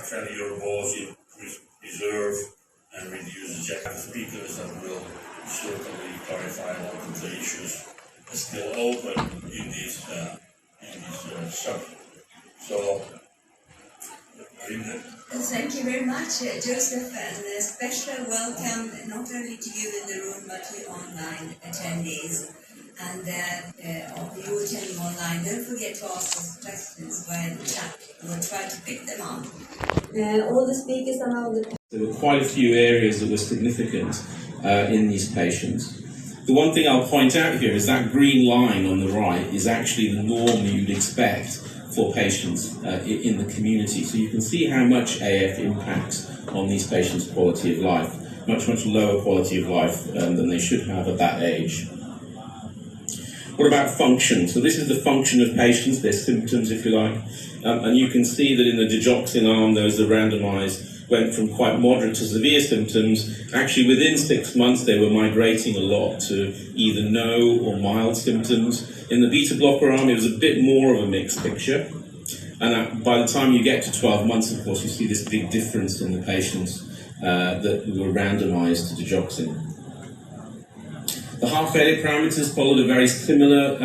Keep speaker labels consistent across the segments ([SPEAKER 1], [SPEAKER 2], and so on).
[SPEAKER 1] friendly urals, you preserve and reduce the speakers that will certainly clarify a lot of the issues that are still open in this subject. So,
[SPEAKER 2] thank you very much, Joseph, and a special welcome not only to you in the room but to online attendees. And you attending online, don't forget to ask us questions via the chat. We'll try to pick them up. All the speakers are now
[SPEAKER 3] There were quite a few areas that were significant in these patients. The one thing I'll point out here is that green line on the right is actually the norm you'd expect for patients in the community. So you can see how much AF impacts on these patients' quality of life. Much lower quality of life than they should have at that age. What about function? So this is the function of patients, their symptoms if you like. And you can see that in the digoxin arm, those that randomized went from quite moderate to severe symptoms. Actually within 6 months they were migrating a lot to either no or mild symptoms. In the beta blocker arm it was a bit more of a mixed picture. And by the time you get to 12 months, of course, you see this big difference in the patients that were randomized to digoxin. The heart failure parameters followed a very similar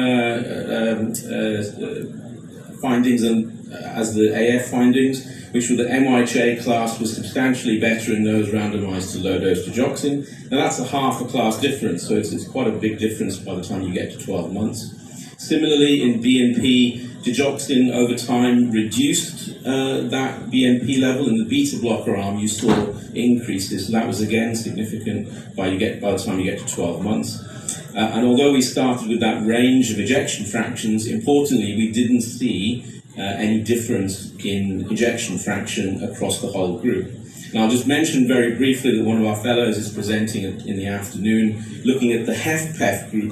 [SPEAKER 3] findings as the AF findings, which were the MIHA class was substantially better in those randomized to low-dose digoxin. Now that's a half a class difference, so it's quite a big difference by the time you get to 12 months. Similarly, in BNP, digoxin over time reduced that BNP level. In the beta blocker arm, you saw increases. So that was again significant by the time you get to 12 months. And although we started with that range of ejection fractions, importantly, we didn't see any difference in ejection fraction across the whole group. And I'll just mention very briefly that one of our fellows is presenting in the afternoon looking at the HFpEF group.